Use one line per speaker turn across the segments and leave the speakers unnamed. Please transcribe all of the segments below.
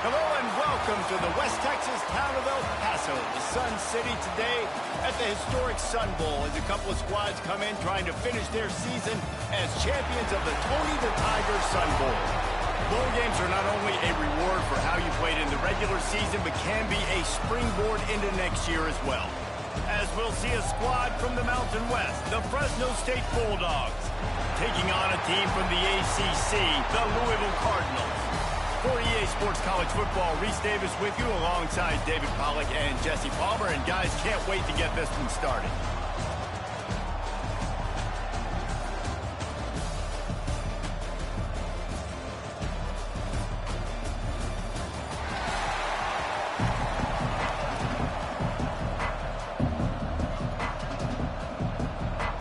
Hello and welcome to the West Texas town of El Paso, the Sun City, today at the historic Sun Bowl as a couple of squads come in trying to finish their season as champions of the Tony the Tiger Sun Bowl. Bowl games are not only a reward for how you played in the regular season, but can be a springboard into next year as well. As we'll see a squad from the Mountain West, the Fresno State Bulldogs, taking on a team from the ACC, the Louisville Cardinals. For EA Sports College Football, Reese Davis with you alongside David Pollack and Jesse Palmer. And guys, can't wait to get this one started.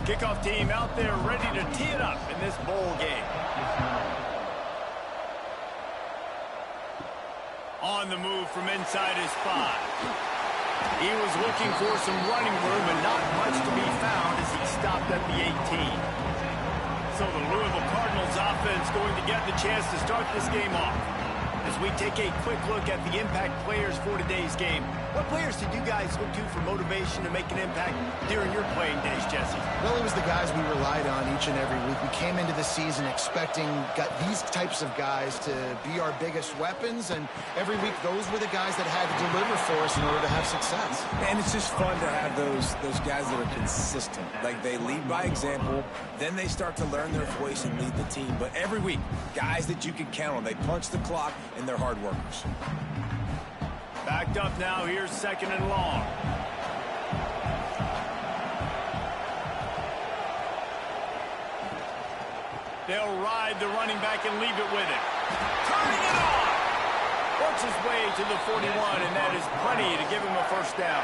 Kickoff team out there ready to tee it up in this bowl game. On the move from inside his spot. He was looking for some running room and not much to be found as he stopped at the 18. So the Louisville Cardinals offense going to get the chance to start this game off. As we take a quick look at the impact players for today's game, what players did you guys look to for motivation to make an impact during your playing days, Jesse?
Well, it was the guys we relied on each and every week. We came into the season expecting these types of guys to be our biggest weapons, and every week those were the guys that had to deliver for us in order to have success.
And it's just fun to have those guys that are consistent. Like, they lead by example, then they start to learn their voice and lead the team. But every week, guys that you can count on, they punch the clock, and they're hard workers.
Backed up now, here's second and long. They'll ride the running back and leave it with him. Turning it on! Works his way to the 41, and that is plenty to give him a first down.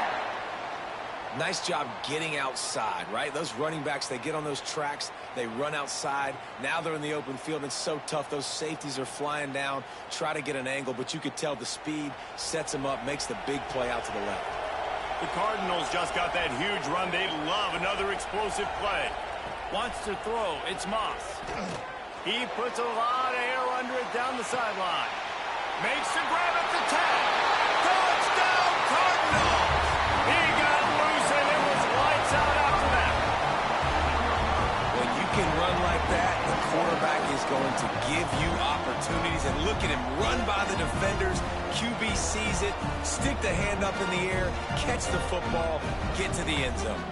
Nice job getting outside, right? Those running backs, they get on those tracks, they run outside. Now they're in the open field. It's so tough. Those safeties are flying down, try to get an angle, but you could tell the speed sets them up, makes the big play out to the left.
The Cardinals just got that huge run. They love another explosive play. Wants to throw. It's Moss. He puts a lot of air under it down the sideline. Makes the grab at the 10. Touchdown, Cardinals! He got loose, and it was lights out after that.
When you can run like that, the quarterback is going to give you opportunities. And look at him run by the defenders. QB sees it, stick the hand up in the air, catch the football, get to the end zone.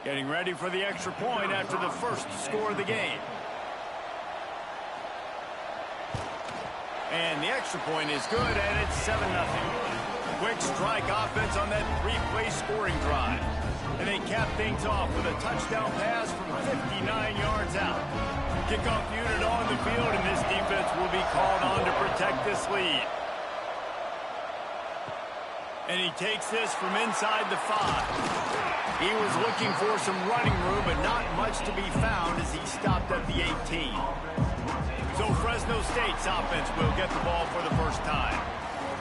Getting ready for the extra point after the first score of the game. And the extra point is good, and it's 7-0. Quick strike offense on that three-play scoring drive. And they cap things off with a touchdown pass from 59 yards out. Kickoff unit on the field, and this defense will be called on to protect this lead. And he takes this from inside the 5. He was looking for some running room, but not much to be found as he stopped at the 18. So Fresno State's offense will get the ball for the first time.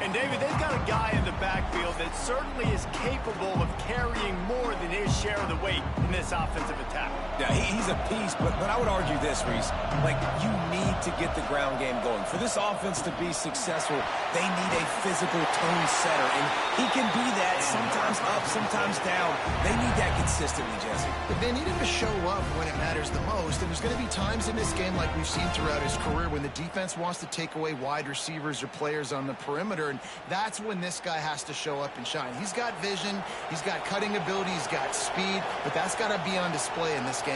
And, David, they've got a guy in the backfield that certainly is capable of carrying more than his share of the weight in this offensive attack.
Yeah, he's a piece, but I would argue this, Reese. Like, you need to get the ground game going. For this offense to be successful, they need a physical tone setter, and he can be that, sometimes up, sometimes down. They need that consistently, Jesse.
But they need him to show up when it matters the most, and there's going to be times in this game like we've seen throughout his career when the defense wants to take away wide receivers or players on the perimeter, and that's when this guy has to show up and shine. He's got vision, he's got cutting ability, he's got speed, but that's got to be on display in this game.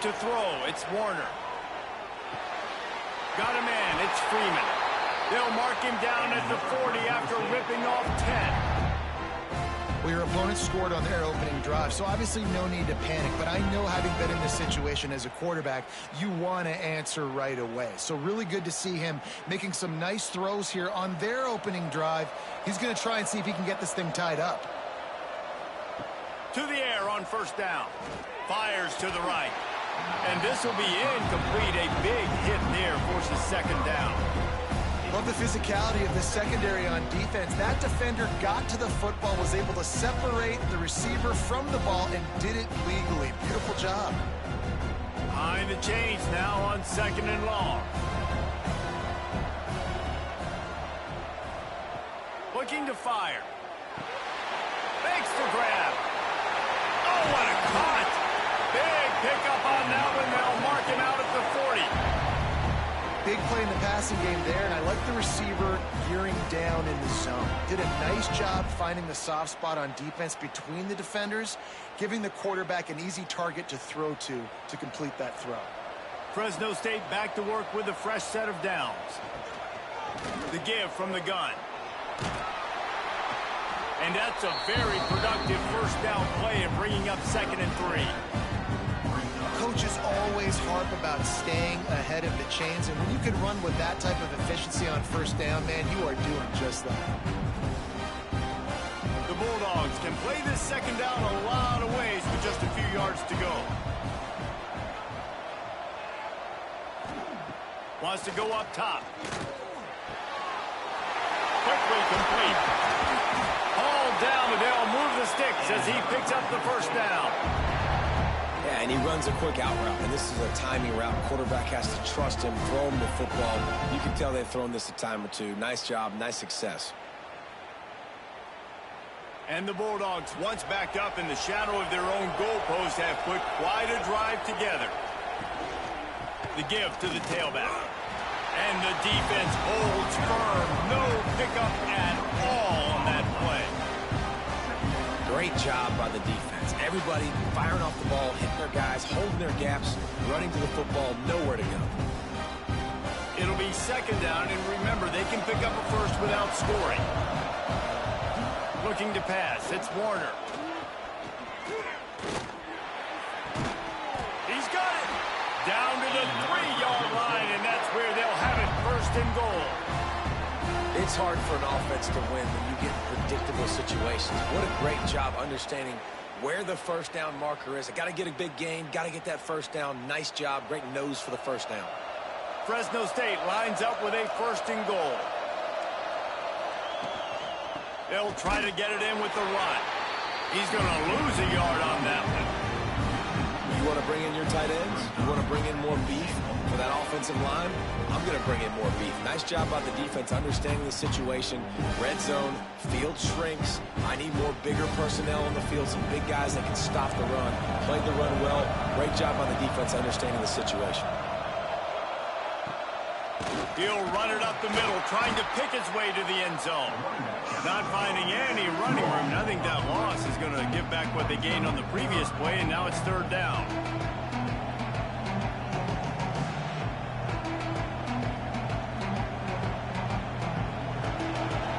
To throw, it's Warner. Got a man, it's Freeman. They'll mark him down at the 40 after ripping off 10.
Well, your opponent scored on their opening drive, so obviously no need to panic. But I know, having been in this situation as a quarterback, you want to answer right away. So really good to see him making some nice throws here on their opening drive. He's going to try and see if he can get this thing tied up.
To the air on first down. Fires to the right. And this will be incomplete. A big hit there forces second down.
Love the physicality of the secondary on defense. That defender got to the football, was able to separate the receiver from the ball, and did it legally. Beautiful job.
Behind the chains now on second and long. Looking to fire. Makes the grab. Oh, what a cut. Big pickup on that one. They'll mark him out at the 40.
Big play in the passing game there, and I like the receiver gearing down in the zone. Did a nice job finding the soft spot on defense between the defenders, giving the quarterback an easy target to throw to complete that throw.
Fresno State back to work with a fresh set of downs. The give from the gun. And that's a very productive first down play and bringing up 2nd and 3.
Coaches always harp about staying ahead of the chains, and when you can run with that type of efficiency on first down, man, you are doing just that.
The Bulldogs can play this second down a lot of ways with just a few yards to go. Wants to go up top. Quickly complete. Hauled down, and they'll move the sticks as he picks up the first down.
Yeah, and he runs a quick out route, and this is a timing route. Quarterback has to trust him, throw him the football. You can tell they've thrown this a time or two. Nice job, nice success.
And the Bulldogs, once backed up in the shadow of their own goalpost, have put quite a drive together. The give to the tailback. And the defense holds firm. No pickup at all on that play.
Great job by the defense. Everybody firing off the ball, hitting their guys, holding their gaps, running to the football, nowhere to go.
It'll be second down, and remember, they can pick up a first without scoring. Looking to pass. It's Warner. He's got it. Down to the 3-yard line, and that's where they'll have it, 1st and goal.
It's hard for an offense to win when you get in predictable situations. What a great job understanding where the first down marker is. I got to get a big gain, got to get that first down. Nice job, great nose for the first down.
Fresno State lines up with a 1st and goal. They'll try to get it in with the run. He's going to lose a yard on that one.
You want to bring in your tight ends? You want to bring in more beef for that offensive line? I'm going to bring in more beef. Nice job by the defense understanding the situation. Red zone, field shrinks. I need more bigger personnel on the field, some big guys that can stop the run. Played the run well. Great job by the defense understanding the situation.
He'll run it up the middle, trying to pick his way to the end zone. Not finding any running room. I think that loss is going to give back what they gained on the previous play, and now it's 3rd down.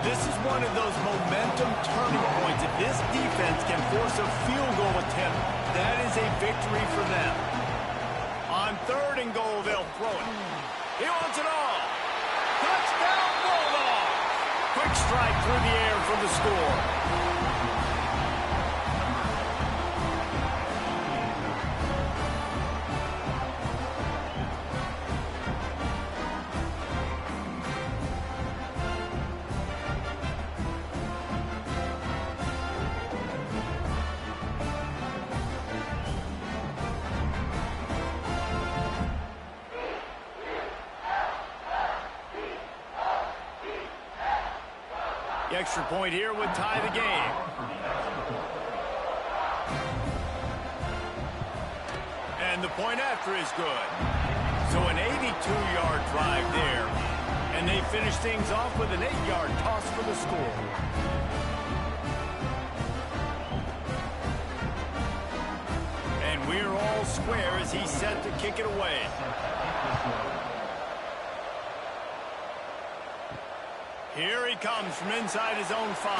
This is one of those momentum turning points. If this defense can force a field goal attempt, that is a victory for them. On 3rd and goal, they'll throw it. He wants it all. Touchdown, Bulldogs! Quick strike through the air for the score. The extra point here would tie the game. And the point after is good. So an 82-yard drive there. And they finish things off with an 8-yard toss for the score. And we're all square as he's set to kick it away. Here he comes from inside his own 5.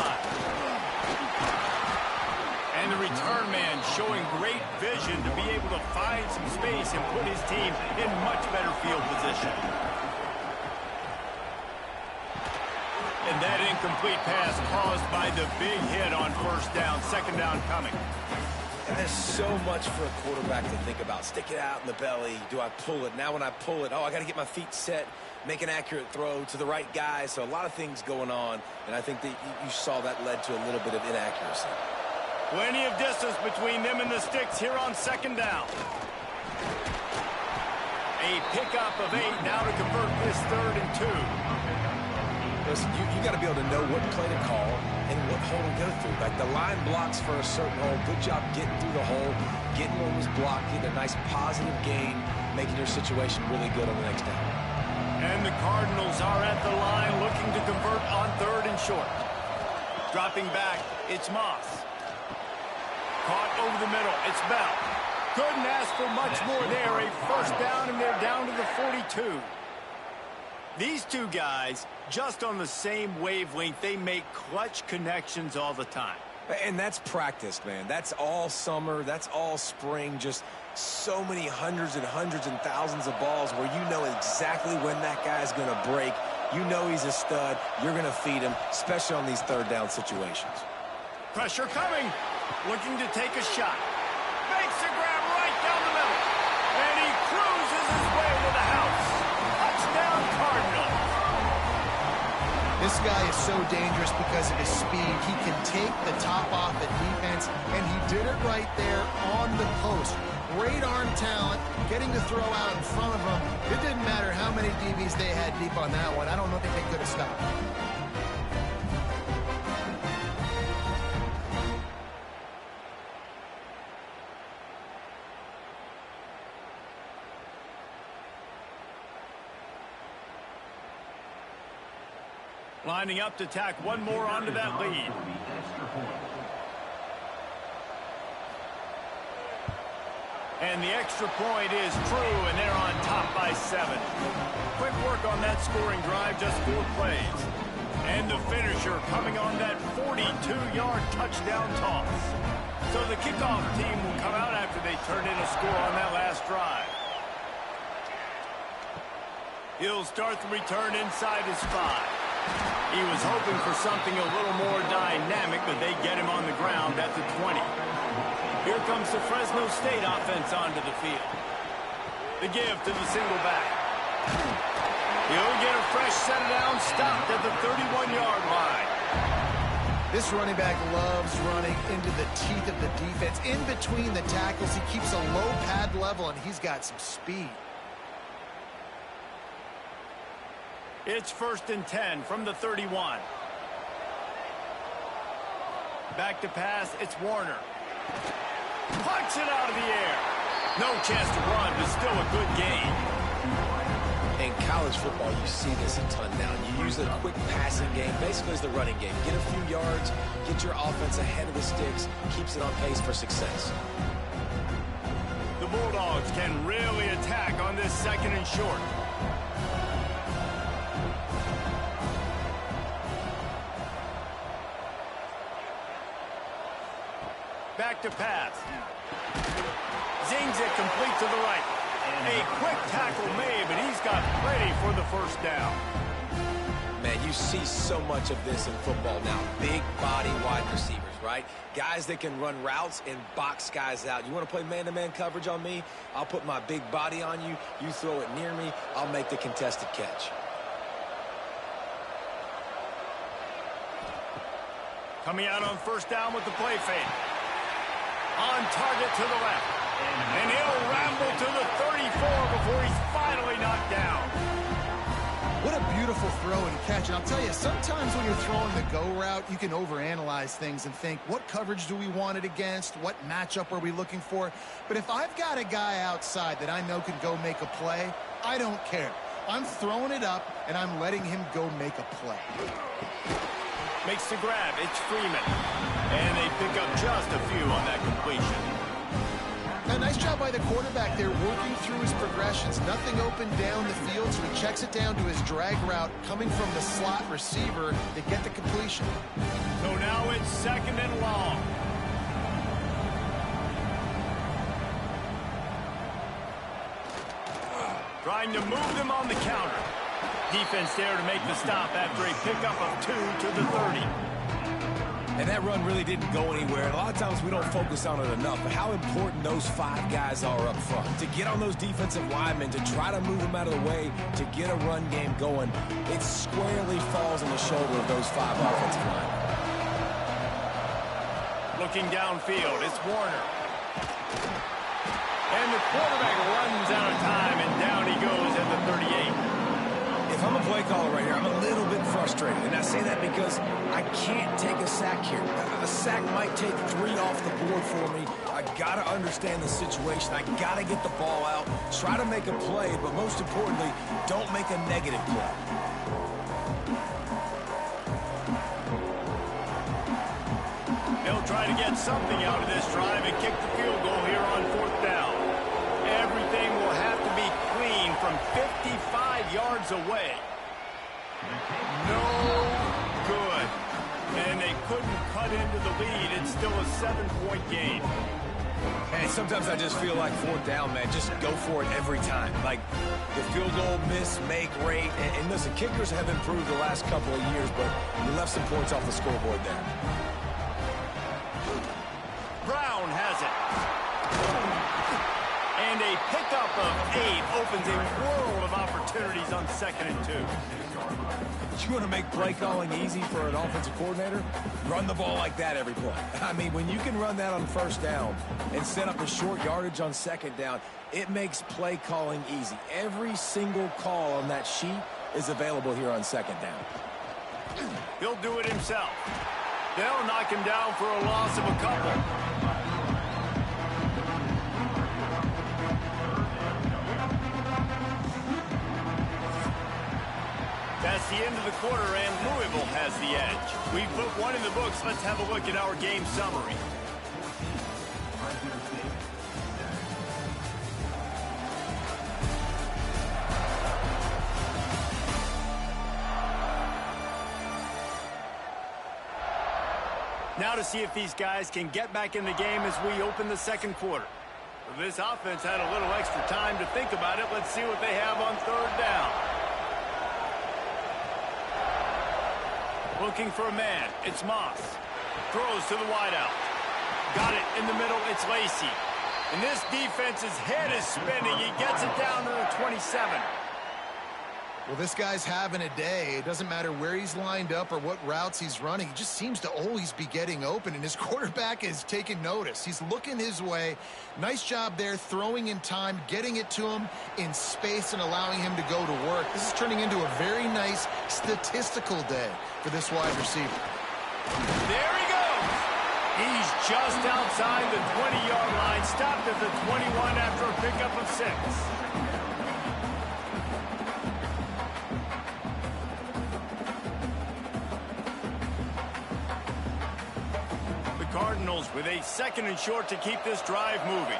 And the return man showing great vision to be able to find some space and put his team in much better field position. And that incomplete pass caused by the big hit on 1st down, 2nd down coming.
And there's so much for a quarterback to think about. Stick it out in the belly. Do I pull it? Now when I pull it, oh, I got to get my feet set, make an accurate throw to the right guy. So a lot of things going on, and I think that you saw that led to a little bit of inaccuracy.
Plenty of distance between them and the sticks here on second down. A pickup of 8 now to convert this 3rd and 2.
Listen, you got to be able to know what play to call and what hole to go through. Like the line blocks for a certain hole. Good job getting through the hole, getting what was blocked, getting a nice positive gain, making your situation really good on the next down.
And the Cardinals are at the line looking to convert on 3rd and short. Dropping back, it's Moss. Caught over the middle, it's Bell. Couldn't ask for much more there. A first down, and they're down to the 42. These two guys, just on the same wavelength, they make clutch connections all the time.
And that's practice, man. That's all summer. That's all spring. Just so many hundreds and thousands of balls where you know exactly when that guy's going to break. You know he's a stud. You're going to feed him, especially on these 3rd down situations.
Pressure coming. Looking to take a shot. Makes a grab right down the middle. And he cruises his way to the house. Touchdown, Cardinals.
This guy is so dangerous because of his speed. He can take the top off the defense, and he did it right there on the post. Great arm talent, getting the throw out in front of him. It didn't matter how many DBs they had deep on that one. I don't think they could have stopped.
Lining up to tack one more onto that lead. And the extra point is true, and they're on top by 7. Quick work on that scoring drive, just 4 plays. And the finisher coming on that 42-yard touchdown toss. So the kickoff team will come out after they turn in a score on that last drive. He'll start the return inside his 5. He was hoping for something a little more dynamic, but they get him on the ground at the 20. Here comes the Fresno State offense onto the field. The give to the single back. He'll get a fresh set down, stopped at the 31-yard line.
This running back loves running into the teeth of the defense. In between the tackles, he keeps a low pad level, and he's got some speed.
It's 1st and 10 from the 31. Back to pass, it's Warner. Punch it out of the air. No chance to run, but still a good game.
In college football, you see this a ton now. You use the quick passing game, basically as the running game. Get a few yards, get your offense ahead of the sticks, keeps it on pace for success.
The Bulldogs can really attack on this 2nd and short. Back to pass. Zings it complete to the right. A quick tackle made, but he's got plenty for the first down.
Man, you see so much of this in football now. Big body wide receivers, right? Guys that can run routes and box guys out. You want to play man-to-man coverage on me? I'll put my big body on you. You throw it near me, I'll make the contested catch.
Coming out on first down with the play fake. On target to the left. And he'll ramble to the 34 before he's finally knocked down.
What a beautiful throw and catch. And I'll tell you, sometimes when you're throwing the go route, you can overanalyze things and think, what coverage do we want it against? What matchup are we looking for? But if I've got a guy outside that I know can go make a play, I don't care. I'm throwing it up, and I'm letting him go make a play.
Makes the grab. It's Freeman. And they pick up just a few on that completion.
A nice job by the quarterback there, working through his progressions. Nothing open down the field, so he checks it down to his drag route coming from the slot receiver to get the completion.
So now it's 2nd and long. Trying to move them on the counter. Defense there to make the stop after a pickup of 2 to the 30.
And that run really didn't go anywhere. And a lot of times we don't focus on it enough, but how important those 5 guys are up front. To get on those defensive linemen, to try to move them out of the way, to get a run game going, it squarely falls on the shoulder of those 5 offensive linemen.
Looking downfield, it's Warner. And the quarterback runs out of time, and down he goes at the 38.
If I'm a play caller right here, I'm a little bit frustrated. And I say that because I can't take a sack here. A sack might take 3 off the board for me. I got to understand the situation. I got to get the ball out, try to make a play, but most importantly, don't make a negative play.
They'll try to get something out of this drive and kick the field goal here on 4th down. Everything will have to be clean from 55 yards away. No good. And they couldn't cut into the lead. It's still a 7-point game.
And sometimes I just feel like 4th down, man, just go for it every time. Like the field goal miss, make rate. And listen, kickers have improved the last couple of years, but we left some points off the scoreboard there.
Brown has it. And a pickup of 8 opens a world of opportunities on 2nd and 2.
You want to make play calling easy for an offensive coordinator? Run the ball like that every play. I mean, when you can run that on 1st down and set up a short yardage on 2nd down, it makes play calling easy. Every single call on that sheet is available here on 2nd down.
He'll do it himself. They'll knock him down for a loss of a couple. That's the end of the quarter, and Louisville has the edge. We put 1 in the books. Let's have a look at our game summary. Now to see if these guys can get back in the game as we open the 2nd quarter. This offense had a little extra time to think about it. Let's see what they have on 3rd down. Looking for a man. It's Moss. Throws to the wideout. Got it in the middle. It's Lacey. And this defense's head is spinning. He gets it down to the 27.
Well, this guy's having a day. It doesn't matter where he's lined up or what routes he's running. He just seems to always be getting open, and his quarterback is taking notice. He's looking his way. Nice job there, throwing in time, getting it to him in space and allowing him to go to work. This is turning into a very nice statistical day for this wide receiver.
There he goes. He's just outside the 20-yard line, stopped at the 21 after a pickup of 6. Cardinals with a 2nd and short to keep this drive moving.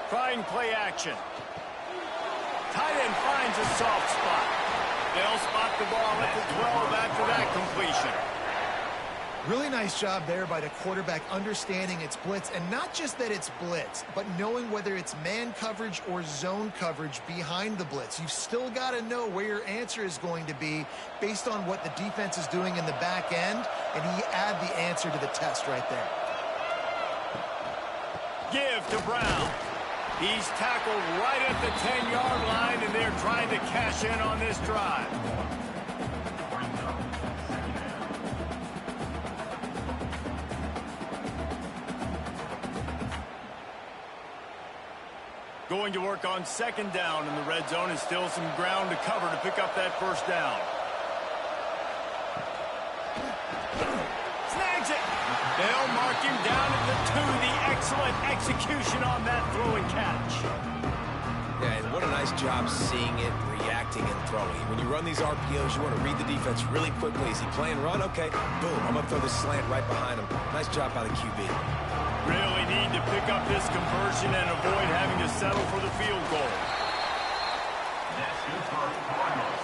Trying play action. Tight end finds a soft spot. They'll spot the ball at the 12 after that completion.
Really nice job there by the quarterback understanding it's blitz, and not just that it's blitz, but knowing whether it's man coverage or zone coverage behind the blitz. You've still got to know where your answer is going to be based on what the defense is doing in the back end, and he add the answer to the test right there.
Give to Brown. He's tackled right at the 10-yard line, and they're trying to cash in on this drive. Going to work on 2nd down in the red zone, and still some ground to cover to pick up that 1st down. Snags it. They'll mark him down at the 2. The excellent execution on that throw and catch.
Yeah, and what a nice job seeing it, reacting, and throwing. When you run these RPOs, you want to read the defense really quickly. Is he playing run? Okay, boom, I'm going to throw this slant right behind him. Nice job by the QB.
Really need to pick up this conversion and avoid having to settle for the field goal.
That's good for Cardinals.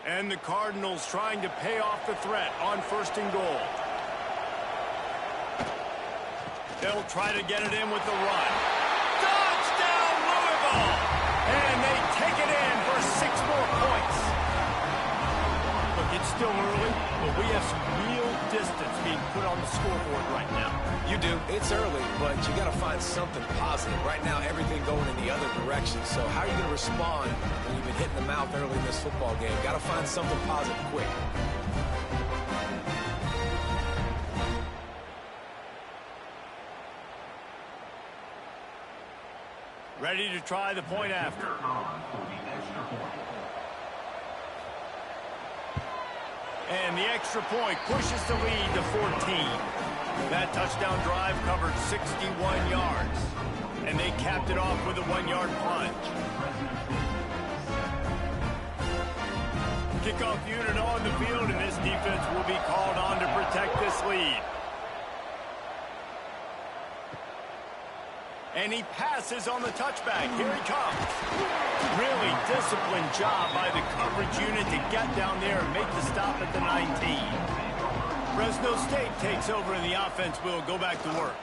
And the Cardinals trying to pay off the threat on 1st and goal. They'll try to get it in with the run. Touchdown, Louisville! And they take it in for 6 more points. Look, it's still early, but we have some real distance being put on the scoreboard right now.
You do. It's early, but you got to find something positive. Right now, everything going in the other direction. So how are you going to respond when you've been hit in the mouth early in this football game? Got to find something positive quick.
Ready to try the point after. And the extra point pushes the lead to 14. That touchdown drive covered 61 yards. And they capped it off with a 1-yard plunge. Kickoff unit on the field, and this defense will be called on to protect this lead. And he passes on the touchback. Here he comes. Really disciplined job by the coverage unit to get down there and make the stop at the 19. Fresno State takes over and the offense will go back to work.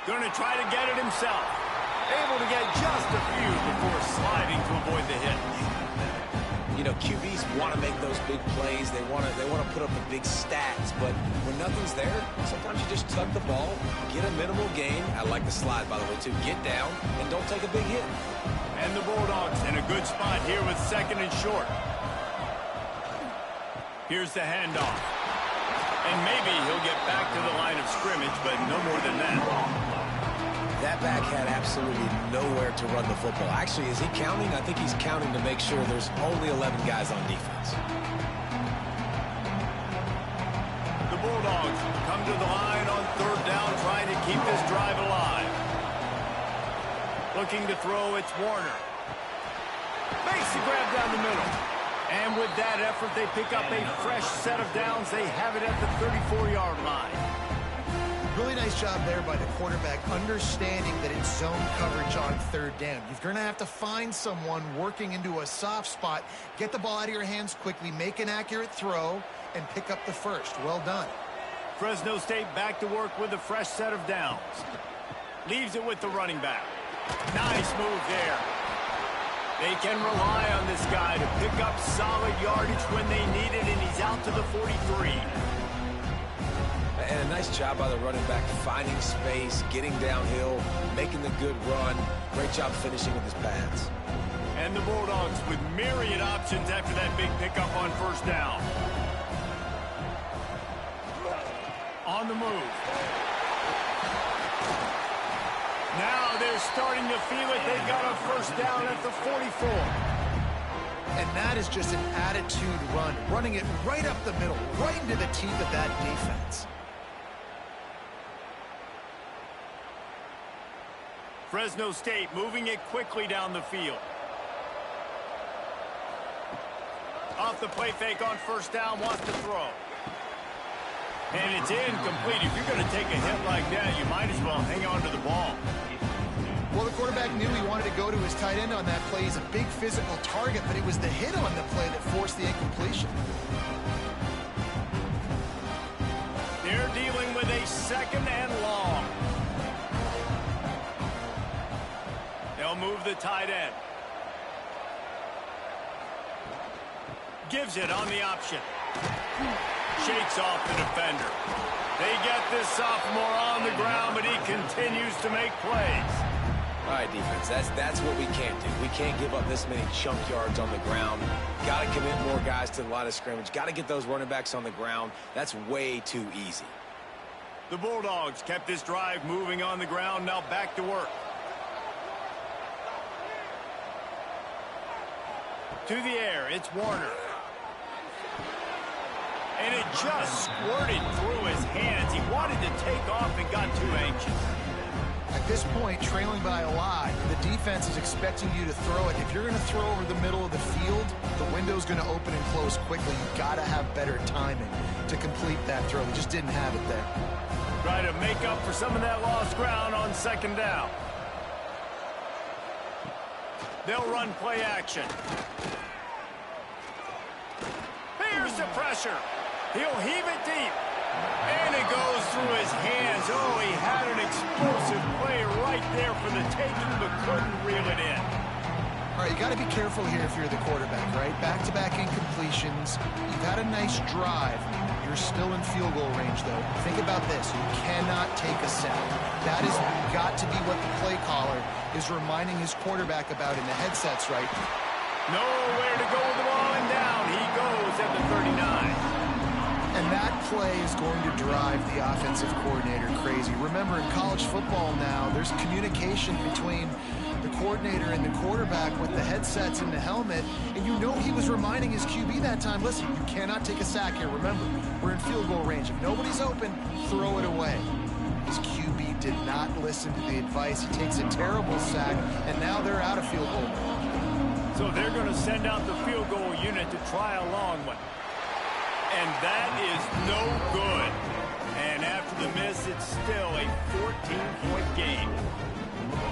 Going to try to get it himself. Able to get just a few before sliding to avoid the hit.
You know, QBs want to make those big plays. They want to put up the big stats. But when nothing's there, sometimes you just tuck the ball, get a minimal gain. I like the slide, by the way, too. Get down and don't take a big hit.
And the Bulldogs in a good spot here with 2nd and short. Here's the handoff. And maybe he'll get back to the line of scrimmage, but no more than that.
That back had absolutely nowhere to run the football. Actually, is he counting? I think he's counting to make sure there's only 11 guys on defense.
The Bulldogs come to the line on 3rd down, trying to keep this drive alive. Looking to throw, it's Warner. Makes the grab down the middle. And with that effort, they pick up a fresh set of downs. They have it at the 34-yard line.
Really nice job there by the quarterback, understanding that it's zone coverage on 3rd down. You're going to have to find someone working into a soft spot, get the ball out of your hands quickly, make an accurate throw, and pick up the first. Well done.
Fresno State back to work with a fresh set of downs. Leaves it with the running back. Nice move there. They can rely on this guy to pick up solid yardage when they need it, and he's out to the 43.
And a nice job by the running back, finding space, getting downhill, making the good run. Great job finishing with his pads.
And the Bulldogs with myriad options after that big pickup on 1st down. On the move. Now they're starting to feel it. They've got a 1st down at the 44.
And that is just an attitude run, running it right up the middle, right into the teeth of that defense.
Fresno State moving it quickly down the field. Off the play fake on 1st down, wants to throw. And it's incomplete. If you're going to take a hit like that, you might as well hang on to the ball.
Well, the quarterback knew he wanted to go to his tight end on that play. He's a big physical target, but it was the hit on the play that forced the incompletion.
They're dealing with a 2nd and long. They'll move the tight end. Gives it on the option. Shakes off the defender. They get this sophomore on the ground, but he continues to make plays.
All right, defense, that's what we can't do. We can't give up this many chunk yards on the ground. Got to commit more guys to the line of scrimmage. Got to get those running backs on the ground. That's way too easy.
The Bulldogs kept this drive moving on the ground. Now back to work. To the air, it's Warner. And it just squirted through his hands. He wanted to take off and got too anxious.
At this point, trailing by a lot, the defense is expecting you to throw it. If you're going to throw over the middle of the field, the window's going to open and close quickly. You've got to have better timing to complete that throw. He just didn't have it there.
Try to make up for some of that lost ground on 2nd down. They'll run play action. Here's the pressure. He'll heave it deep. And it goes through his hands. Oh, he had an explosive play right there for the taking, but couldn't reel it in.
All right, you got to be careful here if you're the quarterback, right? Back-to-back incompletions. You've had a nice drive. You're still in field goal range, though. Think about this. You cannot take a sack. That has got to be what the play caller is reminding his quarterback about in the headsets, right?
Nowhere to go with the ball, and down he goes at the 39.
And that play is going to drive the offensive coordinator crazy. Remember, in college football now, there's communication between the coordinator and the quarterback with the headsets and the helmet, and you know he was reminding his QB that time, listen, you cannot take a sack here. Remember, we're in field goal range. If nobody's open, throw it away. His QB did not listen to the advice. He takes a terrible sack, and now they're out of field goal range.
So they're going to send out the field goal unit to try a long one. And that is no good. And after the miss, it's still a 14-point game.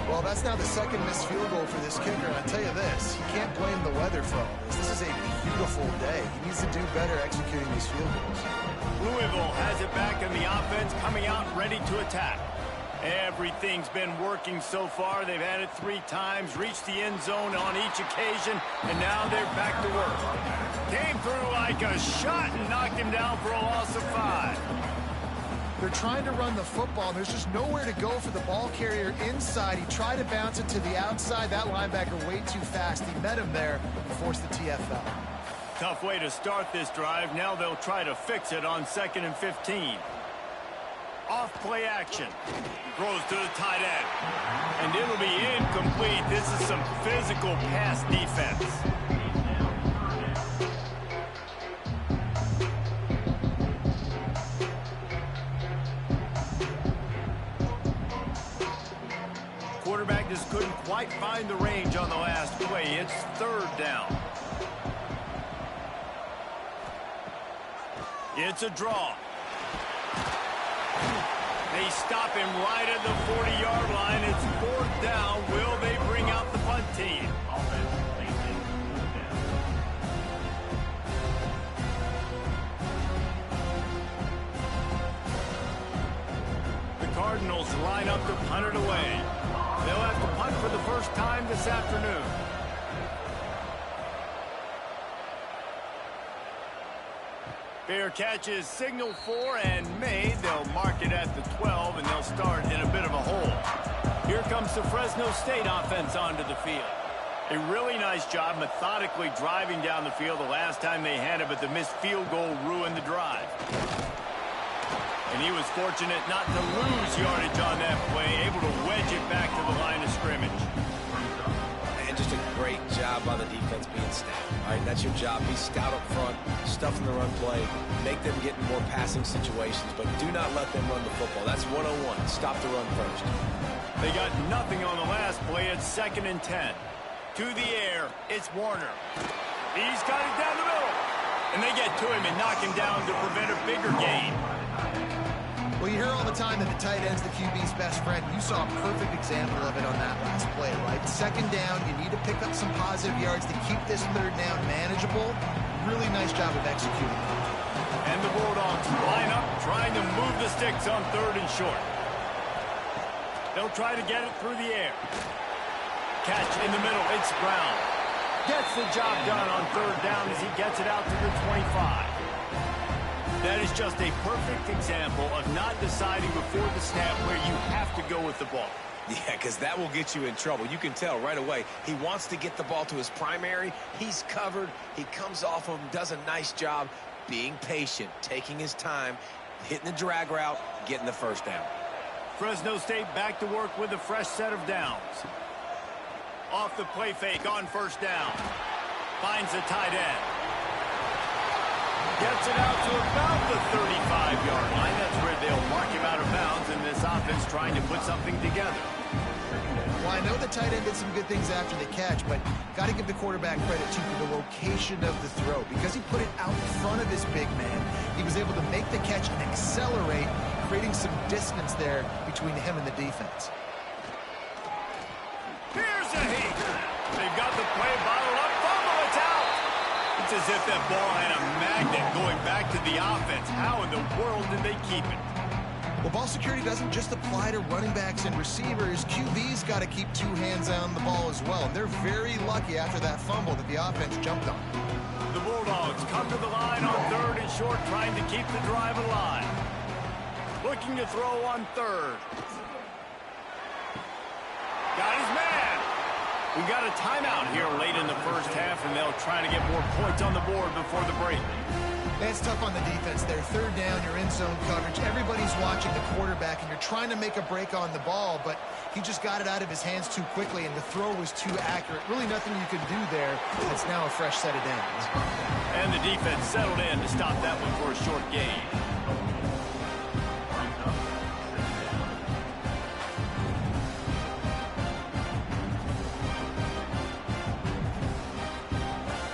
Well, that's now the second missed field goal for this kicker. And I'll tell you this, you can't blame the weather for all this. This is a beautiful day. He needs to do better executing these field goals.
Louisville has it back in the offense, coming out ready to attack. Everything's been working so far. They've had it 3 times, reached the end zone on each occasion, and now they're back to work. Came through like a shot and knocked him down for a loss of 5.
They're trying to run the football, and there's just nowhere to go for the ball carrier inside. He tried to bounce it to the outside. That linebacker way too fast. He met him there and forced the TFL.
Tough way to start this drive. Now they'll try to fix it on 2nd and 15. Off play action. Throws to the tight end. And it'll be incomplete. This is some physical pass defense. Quarterback just couldn't quite find the range on the last play. It's 3rd down. It's a draw. They stop him right at the 40-yard line. It's 4th down. Will they bring out the punt team? The Cardinals line up to punt it away. They'll have to punt for the first time this afternoon. Fair catch is signaled for and made. They'll mark it at the 12, and they'll start in a bit of a hole. Here comes the Fresno State offense onto the field. A really nice job methodically driving down the field the last time they had it, but the missed field goal ruined the drive. And he was fortunate not to lose yardage on that play, able to wedge it back to the line of scrimmage.
And just a great job by the defense being stout. All right, that's your job. Be stout up front, stuff in the run play, make them get in more passing situations, but do not let them run the football. That's 101. Stop the run first.
They got nothing on the last play. It's 2nd and 10. To the air, it's Warner. He's got it down the middle. And they get to him and knock him down to prevent a bigger gain.
Well, you hear all the time that the tight end's the QB's best friend. You saw a perfect example of it on that last play, right? 2nd down, you need to pick up some positive yards to keep this 3rd down manageable. Really nice job of executing.
And the Bulldogs line up, trying to move the sticks on 3rd and short. They'll try to get it through the air. Catch in the middle, it's Brown. Gets the job done on 3rd down as he gets it out to the 25. That is just a perfect example of not deciding before the snap where you have to go with the ball.
Yeah, because that will get you in trouble. You can tell right away. He wants to get the ball to his primary. He's covered. He comes off of him, does a nice job being patient, taking his time, hitting the drag route, getting the 1st down.
Fresno State back to work with a fresh set of downs. Off the play fake on 1st down. Finds the tight end. Gets it out to about the 35-yard line. That's where they'll mark him out of bounds, and this offense trying to put something together.
Well, I know the tight end did some good things after the catch, but got to give the quarterback credit, too, for the location of the throw. Because he put it out in front of his big man, he was able to make the catch and accelerate, creating some distance there between him and the defense.
Here's a heat. They've got the play, bottled up, fumble, it's out. It's as if that ball had a magnet going back to the offense. How in the world did they keep it?
Well, ball security doesn't just apply to running backs and receivers. QB's got to keep two hands on the ball as well. And they're very lucky after that fumble that the offense jumped on.
The Bulldogs come to the line on 3rd and short, trying to keep the drive alive. Looking to throw on 3rd. Got his man. We got a timeout here late in the first half, and they'll try to get more points on the board before the break.
It's tough on the defense there. 3rd down, you're in zone coverage. Everybody's watching the quarterback, and you're trying to make a break on the ball, but he just got it out of his hands too quickly, and the throw was too accurate. Really nothing you can do there. It's now a fresh set of downs.
And the defense settled in to stop that one for a short gain.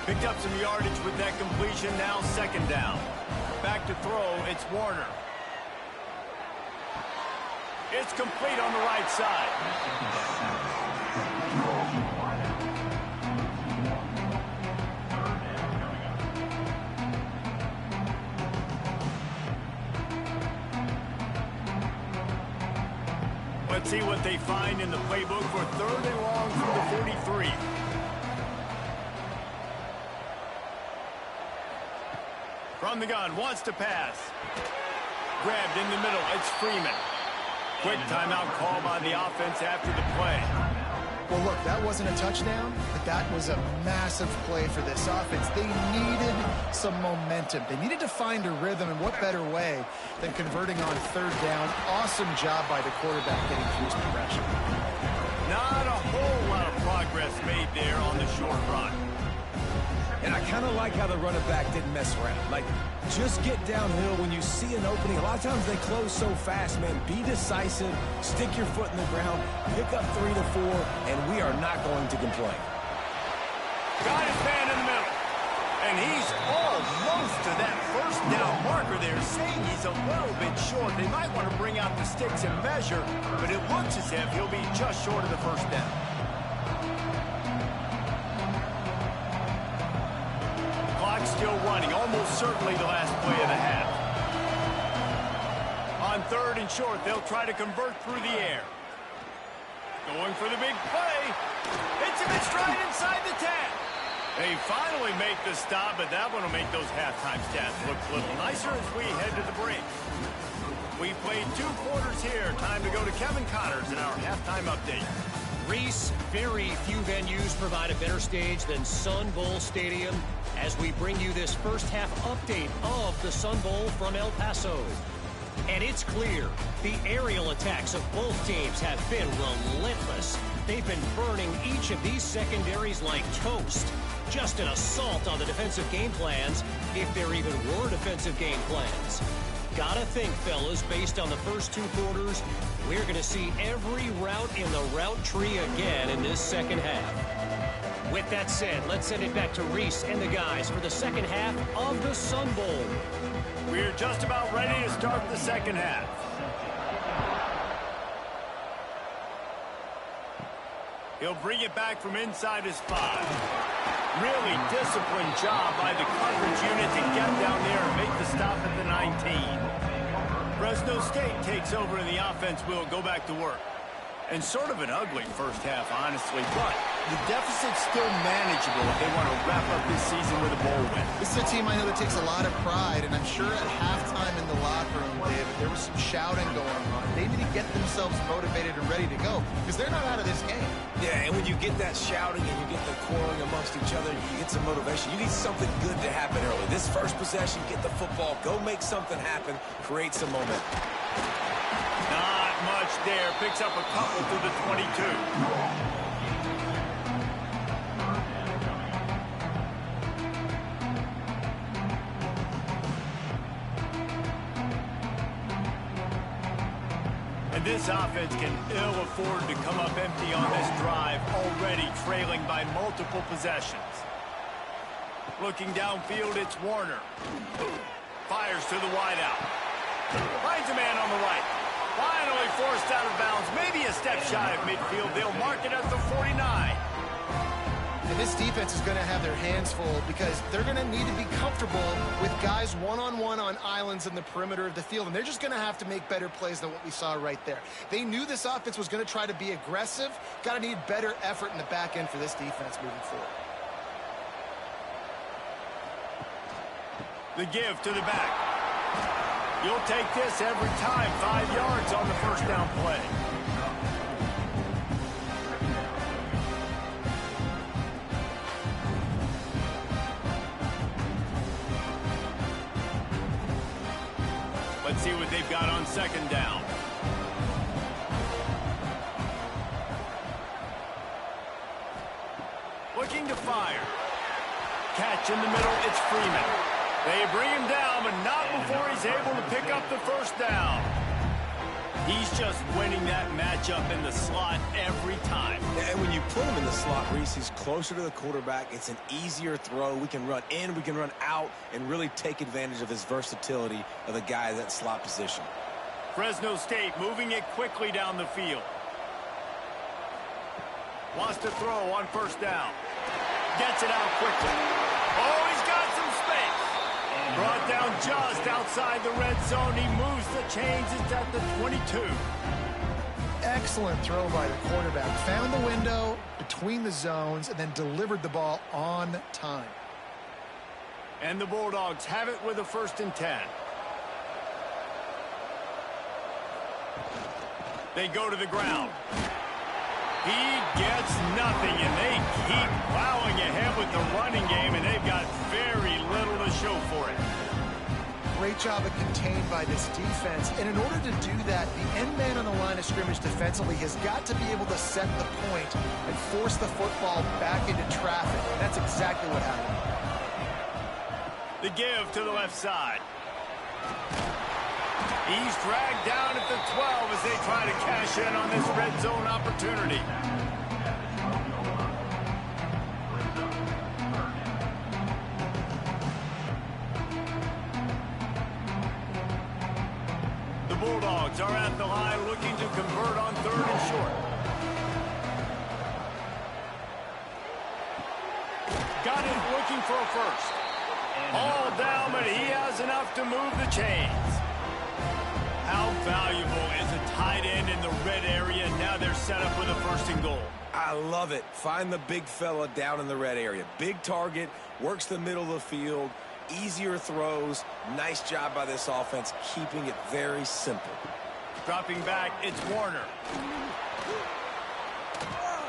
Picked up some yardage with that completion. Now 2nd down. Back to throw. It's Warner. It's complete on the right side. Let's see what they find in the playbook for 3rd and long from the 43. From the gun, wants to pass. Grabbed in the middle, it's Freeman. Quick timeout call by the offense after the play.
Well, look, that wasn't a touchdown, but that was a massive play for this offense. They needed some momentum. They needed to find a rhythm, and what better way than converting on 3rd down. Awesome job by the quarterback getting through his progression.
Not a whole lot of progress made there on the short run.
And I kind of like how the running back didn't mess around. Like, just get downhill when you see an opening. A lot of times they close so fast, man. Be decisive, stick your foot in the ground, pick up 3 to 4, and we are not going to complain.
Got his man in the middle. And he's almost to that 1st down marker there, saying he's a little bit short. They might want to bring out the sticks and measure, but it looks as if he'll be just short of the 1st down. Still running, almost certainly the last play of the half. On 3rd and short, they'll try to convert through the air. Going for the big play. Hits him in stride inside the 10. They finally make the stop, but that one will make those halftime stats look a little nicer as we head to the break. We played 2 quarters here. Time to go to Kevin Connors in our halftime update.
Reese, very few venues provide a better stage than Sun Bowl Stadium as we bring you this first half update of the Sun Bowl from El Paso. And it's clear, the aerial attacks of both teams have been relentless. They've been burning each of these secondaries like toast. Just an assault on the defensive game plans, if there even were defensive game plans. Gotta think, fellas, based on the first 2 quarters, we're going to see every route in the route tree again in this second half. With that said, let's send it back to Reese and the guys for the second half of the Sun Bowl.
We're just about ready to start the second half. He'll bring it back from inside his 5. Really disciplined job by the coverage unit to get down there and make the stop at the 19. Fresno State takes over and the offense will go back to work. And sort of an ugly first half, honestly, but the deficit's still manageable if they want to wrap up this season with a bowl win.
This is a team I know that takes a lot of pride, and I'm sure at halftime in the locker room, David, there was some shouting going on. They need to get themselves motivated and ready to go because they're not out of this game.
Yeah, and when you get that shouting and you get the quarreling amongst each other, you get some motivation. You need something good to happen early. This first possession, get the football, go make something happen, create some momentum.
Not much there. Picks up a couple to the 22. And this offense can ill afford to come up empty on this drive, already trailing by multiple possessions. Looking downfield, it's Warner. Fires to the wideout. Finds a man on the right. Finally forced out of bounds. Maybe a step shy of midfield. They'll mark it at the 49.
And this defense is going to have their hands full because they're going to need to be comfortable with guys one-on-one on islands in the perimeter of the field. And they're just going to have to make better plays than what we saw right there. They knew this offense was going to try to be aggressive. Got to need better effort in the back end for this defense moving forward.
The give to the back. You'll take this every time. 5 yards on the first down play. Let's see what they've got on second down. Looking to fire. Catch in the middle, it's Freeman. They bring him down, but not before he's able to pick up the first down. He's just winning that matchup in the slot every time.
And when you put him in the slot, Reese, he's closer to the quarterback. It's an easier throw. We can run in, we can run out, and really take advantage of his versatility of the guy in that slot position.
Fresno State moving it quickly down the field. Wants to throw on first down. Gets it out quickly. Oh, he's got some space. Brought down just outside the red zone. He moves the chains. It's at the 22.
Excellent throw by the quarterback. Found the window between the zones and then delivered the ball on time.
And the Bulldogs have it with a 1st and 10. They go to the ground. He gets nothing, and they keep plowing ahead with the running game, and they've got very little to show for it.
Great job of contained by this defense. And in order to do that, the end man on the line of scrimmage defensively has got to be able to set the point and force the football back into traffic. And that's exactly what happened.
The give to the left side. He's dragged down at the 12 as they try to cash in on this red zone opportunity. The Bulldogs are at the line looking to convert on 3rd and short. Got it looking for a first. All down, but he has enough to move the chains. How valuable is a tight end in the red area? Now they're set up with a 1st and goal.
I love it. Find the big fella down in the red area. Big target, works the middle of the field, easier throws. Nice job by this offense, keeping it very simple.
Dropping back, it's Warner.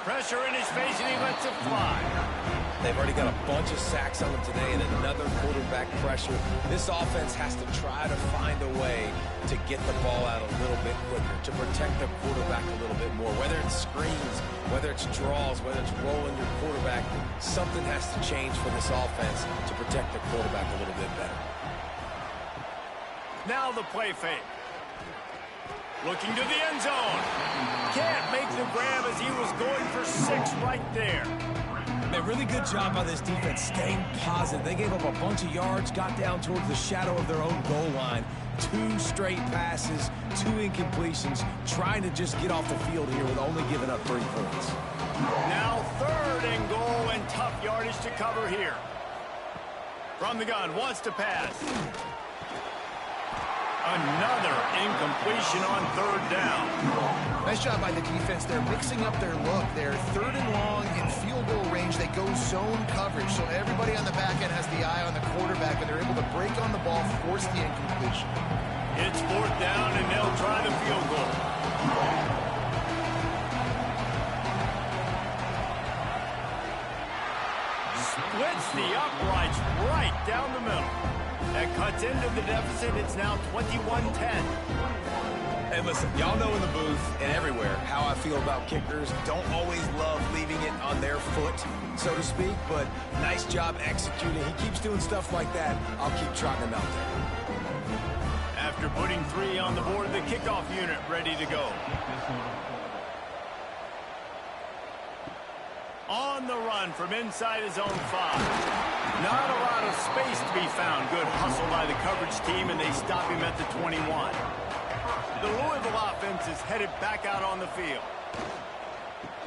Pressure in his face, and he lets it fly.
They've already got a bunch of sacks on them today and another quarterback pressure. This offense has to try to find a way to get the ball out a little bit quicker, to protect the quarterback a little bit more. Whether it's screens, whether it's draws, whether it's rolling your quarterback, something has to change for this offense to protect the quarterback a little bit better.
Now the play fake. Looking to the end zone. Can't make the grab as he was going for 6 right there.
A really good job by this defense staying positive. They gave up a bunch of yards, got down towards the shadow of their own goal line. 2 straight passes, 2 incompletions, trying to just get off the field here with only giving up 3 points.
Now 3rd and goal, and tough yardage to cover here. From the gun, wants to pass. Another incompletion on 3rd down.
Nice job by the defense. They're mixing up their look. They're 3rd and long in field goal range. They go zone coverage. So everybody on the back end has the eye on the quarterback, and they're able to break on the ball, force the incompletion.
It's 4th down, and they'll try the field goal. Splits the uprights right down the middle. That cuts into the deficit. It's now 21-10.
Hey, listen, y'all know in the booth and everywhere how I feel about kickers. Don't always love leaving it on their foot, so to speak, but nice job executing. He keeps doing stuff like that. I'll keep trotting him out there.
After putting 3 on the board, the kickoff unit ready to go. On the run from inside his own 5. Not a lot of space to be found. Good hustle by the coverage team, and they stop him at the 21. The Louisville offense is headed back out on the field.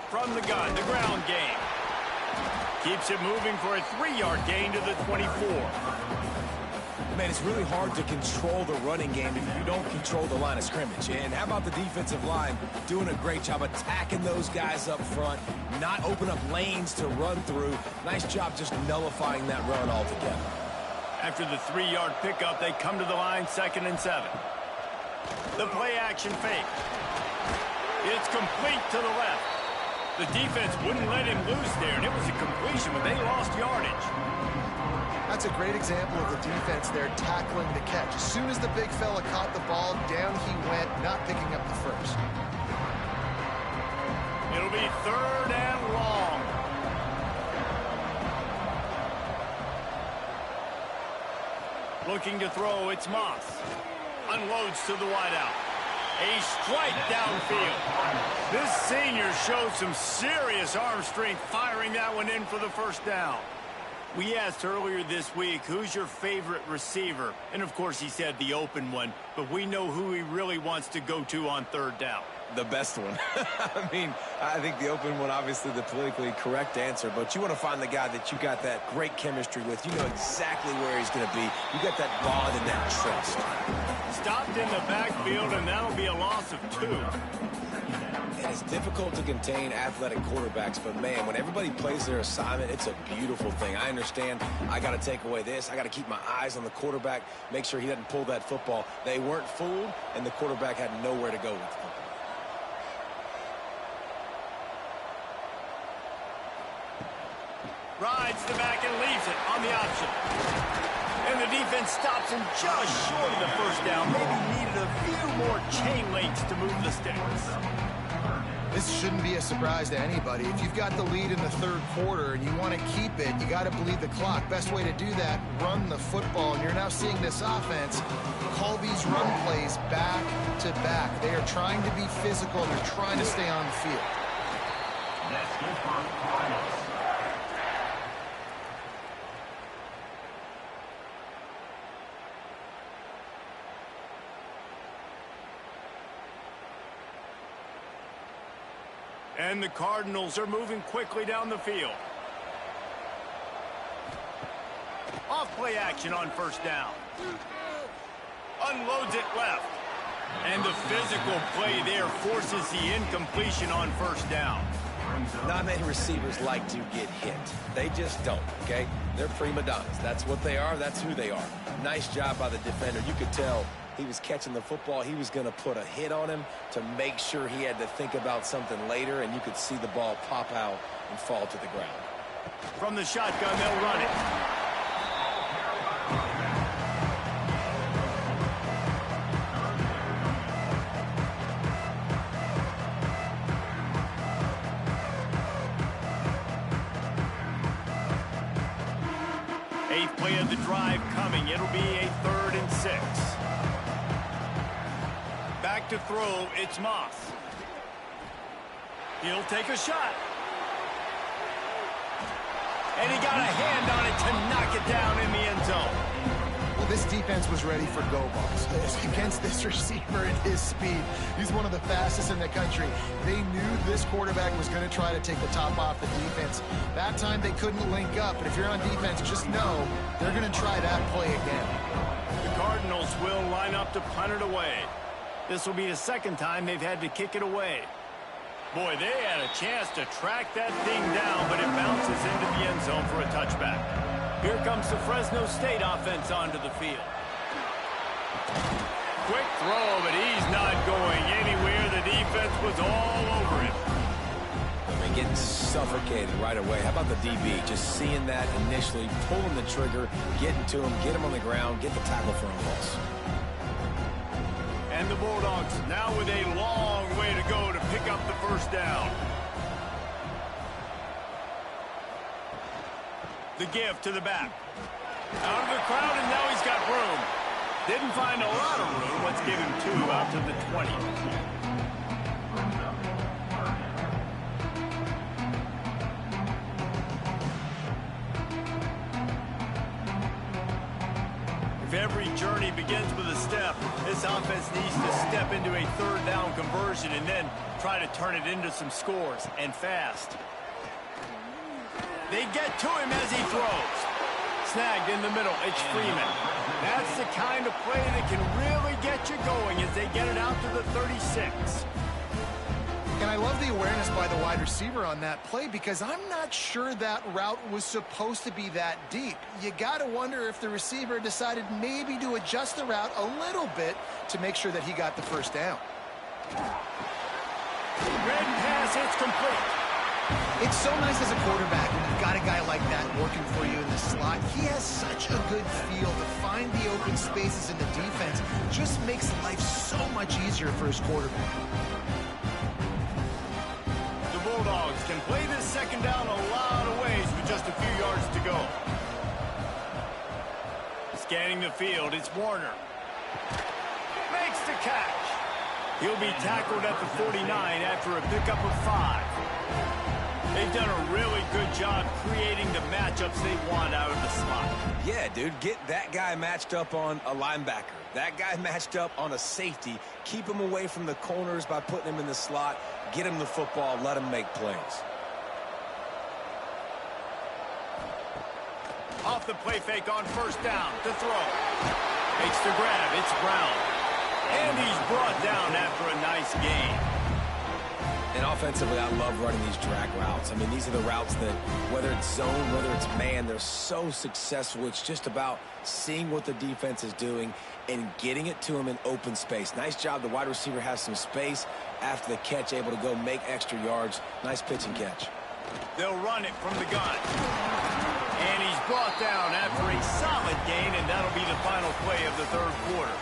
From the gun, the ground game. Keeps it moving for a 3-yard gain to the 24.
Man, it's really hard to control the running game if you don't control the line of scrimmage. And how about the defensive line doing a great job attacking those guys up front, not open up lanes to run through. Nice job just nullifying that run altogether.
After the 3-yard pickup, they come to the line, 2nd and 7. The play-action fake. It's complete to the left. The defense wouldn't let him loose there, and it was a completion, but they lost yardage.
That's a great example of the defense there tackling the catch. As soon as the big fella caught the ball, down he went, not picking up the first.
It'll be 3rd and long. Looking to throw, it's Moss. Unloads to the wideout. A strike downfield. This senior showed some serious arm strength firing that one in for the first down. We asked earlier this week, who's your favorite receiver? And, of course, he said the open one, but we know who he really wants to go to on 3rd down.
The best one. I mean, I think the open one, obviously the politically correct answer, but you want to find the guy that you got that great chemistry with. You know exactly where he's going to be. You got that bond and that trust.
Stopped in the backfield, and that'll be a loss of 2.
And it's difficult to contain athletic quarterbacks, but, man, when everybody plays their assignment, it's a beautiful thing. I understand I got to take away this. I got to keep my eyes on the quarterback, make sure he doesn't pull that football. They weren't fooled, and the quarterback had nowhere to go with the football.
Rides the back and leaves it on the option. And the defense stops him just short of the first down. Maybe needed a few more chain links to move the sticks.
This shouldn't be a surprise to anybody. If you've got the lead in the 3rd quarter and you want to keep it, you got to bleed the clock. Best way to do that, run the football. And you're now seeing this offense call these run plays back to back. They are trying to be physical. They're trying to stay on the field.
That's good for Cardinals.
And the Cardinals are moving quickly down the field. Off play action on 1st down. Unloads it left. And the physical play there forces the incompletion on 1st down.
Not many receivers like to get hit. They just don't, okay? They're prima donnas. That's what they are. That's who they are. Nice job by the defender. You could tell he was catching the football. He was going to put a hit on him to make sure he had to think about something later, and you could see the ball pop out and fall to the ground.
From the shotgun, they'll run it. Eighth play of the drive coming. It'll be a 3rd and 6. Back to throw, it's Moss. He'll take a shot. And he got a hand on it to knock it down in the end zone.
Well, this defense was ready for go balls. Against this receiver at his speed, he's one of the fastest in the country. They knew this quarterback was going to try to take the top off the defense. That time they couldn't link up, but if you're on defense, just know they're going to try that play again.
The Cardinals will line up to punt it away. This will be the 2nd time they've had to kick it away. Boy, they had a chance to track that thing down, but it bounces into the end zone for a touchback. Here comes the Fresno State offense onto the field. Quick throw, but he's not going anywhere. The defense was all over him.
I mean, getting suffocated right away. How about the DB? Just seeing that initially, pulling the trigger, getting to him, get him on the ground, get the tackle for a loss.
And the Bulldogs now with a long way to go to pick up the 1st down. The give to the back. Out of the crowd, and now he's got room. Didn't find a lot of room. Let's give him 2 out to the 20. If every journey begins with a step, this offense needs to step into a 3rd down conversion and then try to turn it into some scores, and fast. They get to him as he throws. Snagged in the middle, it's Freeman. That's the kind of play that can really get you going as they get it out to the 36.
And I love the awareness by the wide receiver on that play because I'm not sure that route was supposed to be that deep. You got to wonder if the receiver decided maybe to adjust the route a little bit to make sure that he got the first down.
Red pass, it's complete.
It's so nice as a quarterback when you've got a guy like that working for you in the slot. He has such a good feel to find the open spaces in the defense. Just makes life so much easier for his quarterback.
The Bulldogs can play this second down a lot of ways with just a few yards to go. Scanning the field, it's Warner. Makes the catch. He'll be tackled at the 49 after a pickup of 5. They've done a really good job creating the matchups they want out of the slot.
Yeah, dude, get that guy matched up on a linebacker. That guy matched up on a safety. Keep him away from the corners by putting him in the slot. Get him the football. Let him make plays.
Off the play fake on first down to throw. Makes the grab. It's Brown. And he's brought down after a nice gain.
And offensively, I love running these drag routes. I mean, these are the routes that, whether it's zone, whether it's man, they're so successful. It's just about seeing what the defense is doing and getting it to him in open space. Nice job. The wide receiver has some space after the catch, able to go make extra yards. Nice pitch and catch.
They'll run it from the gun. And he's brought down after a solid gain, and that'll be the final play of the third quarter.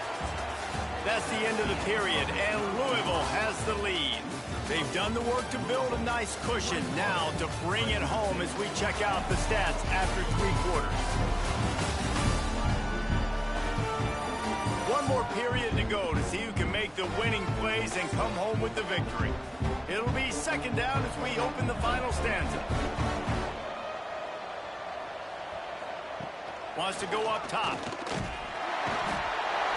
That's the end of the period, and Louisville has the lead. They've done the work to build a nice cushion. Now to bring it home as we check out the stats after 3 quarters. One more period to go to see who can make the winning plays and come home with the victory. It'll be second down as we open the final stanza. Wants to go up top.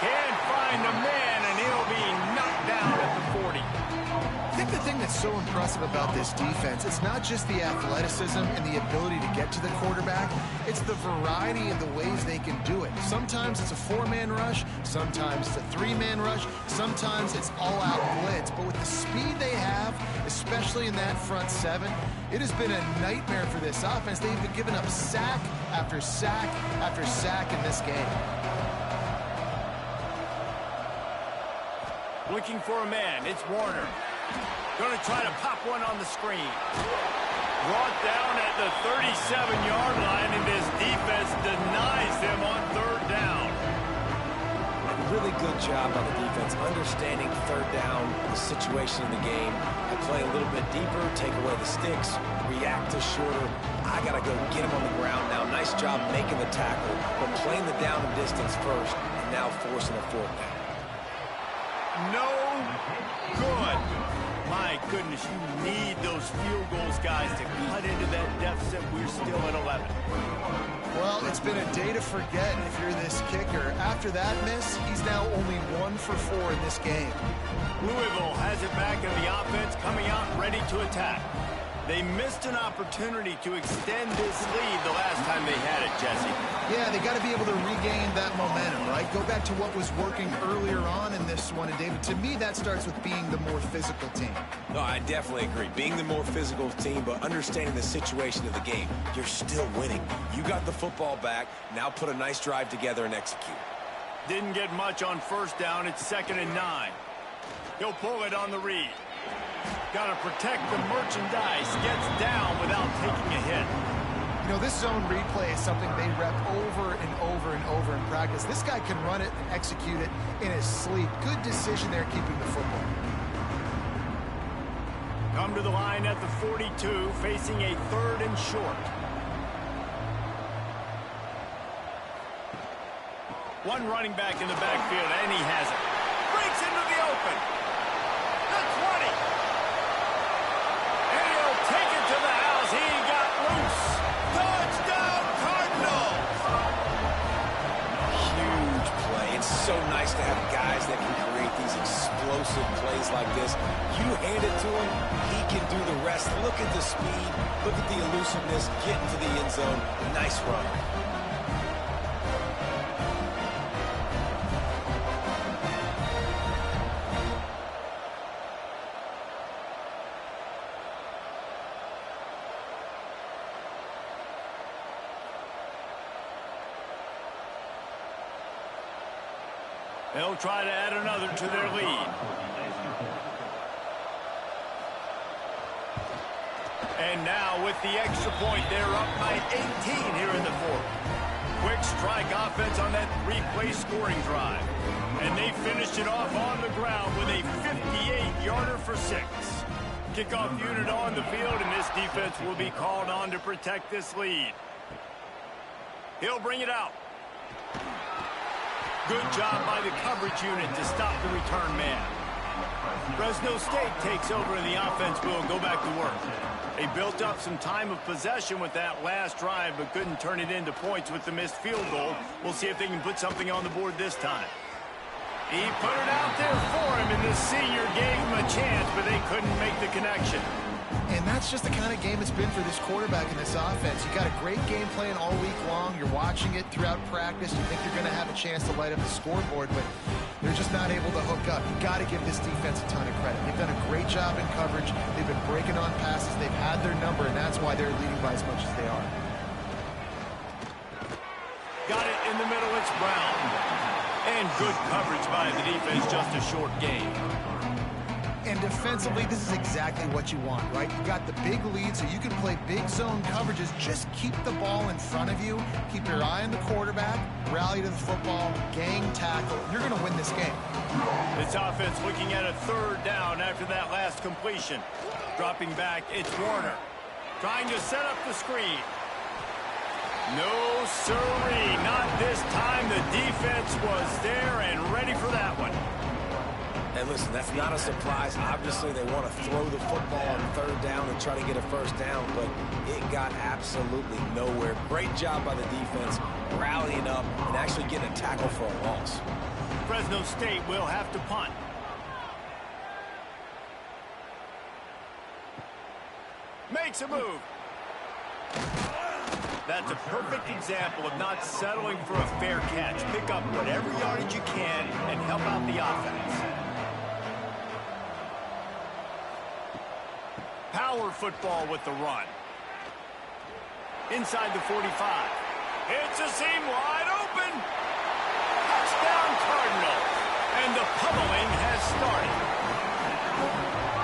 Can't find a man, and he'll be knocked down at the 40.
I think the thing that's so impressive about this defense, it's not just the athleticism and the ability to get to the quarterback, it's the variety of the ways they can do it. Sometimes it's a 4-man rush, sometimes it's a 3-man rush, sometimes it's all-out blitz. But with the speed they have, especially in that front 7, it has been a nightmare for this offense. They've been giving up sack after sack after sack in this game.
Looking for a man, it's Warner. Going to try to pop one on the screen. Brought down at the 37-yard line, and this defense denies them on third down.
A really good job by the defense, understanding third down, the situation in the game, and play a little bit deeper, take away the sticks, react to shorter. I got to go get him on the ground now. Nice job making the tackle, but playing the down and distance first, and now forcing a fourth down.
No good. My goodness, you need those field goals, guys, to cut into that deficit. We're still at 11.
Well, it's been a day to forget if you're this kicker. After that miss, he's now only 1 for 4 in this game.
Louisville has it back in the offense, coming out ready to attack. They missed an opportunity to extend this lead the last time they had it, Jesse.
Yeah, they got to be able to regain that momentum, right? Go back to what was working earlier on in this one. And, David, to me, that starts with being the more physical team.
No, I definitely agree. Being the more physical team, but understanding the situation of the game. You're still winning. You got the football back. Now put a nice drive together and execute.
Didn't get much on first down. It's 2nd and 9. He'll pull it on the read. Got to protect the merchandise. Gets down without taking a hit.
You know, this zone replay is something they rep over and over and over in practice. This guy can run it and execute it in his sleep. Good decision there keeping the football.
Come to the line at the 42, facing a 3rd and short. One running back in the backfield, and he has it. Breaks into the open. The 20. And he'll take it to the house. He got loose. Touchdown, Cardinals.
Huge play. It's so nice to have guys that can create these explosive explosive plays like this. You hand it to him, he can do the rest. Look at the speed. Look at the elusiveness. Get into the end zone. Nice run.
They'll try to add another to their lead. And now with the extra point, they're up by 18 here in the fourth. Quick strike offense on that three-play scoring drive. And they finished it off on the ground with a 58-yarder for 6. Kickoff unit on the field, and this defense will be called on to protect this lead. He'll bring it out. Good job by the coverage unit to stop the return man. Fresno State takes over and the offense will go back to work. They built up some time of possession with that last drive, but couldn't turn it into points with the missed field goal. We'll see if they can put something on the board this time. He put it out there for him, and the senior gave him a chance, but they couldn't make the connection.
And that's just the kind of game it's been for this quarterback in this offense. You got a great game plan all week long. You're watching it throughout practice. You think you're going to have a chance to light up the scoreboard, but they're just not able to hook up. You got to give this defense a ton of credit. They've done a great job in coverage. They've been breaking on passes. They've had their number, and that's why they're leading by as much as they are.
Got it in the middle. It's Brown. And good coverage by the defense, just a short gain.
And defensively, this is exactly what you want, right? You got the big lead, so you can play big zone coverages. Just keep the ball in front of you. Keep your eye on the quarterback. Rally to the football. Gang tackle. You're going to win this game.
This offense looking at a third down after that last completion. Dropping back, it's Warner. Trying to set up the screen. No, sirree. Not this time. The defense was there and ready for that one.
And listen, that's not a surprise. Obviously, they want to throw the football on third down and try to get a first down, but it got absolutely nowhere. Great job by the defense, rallying up and actually getting a tackle for a loss.
Fresno State will have to punt. Makes a move. That's a perfect example of not settling for a fair catch. Pick up whatever yardage you can and help out the offense. Power football with the run. Inside the 45. It's a seam wide open. Touchdown Cardinals. And the pummeling has started.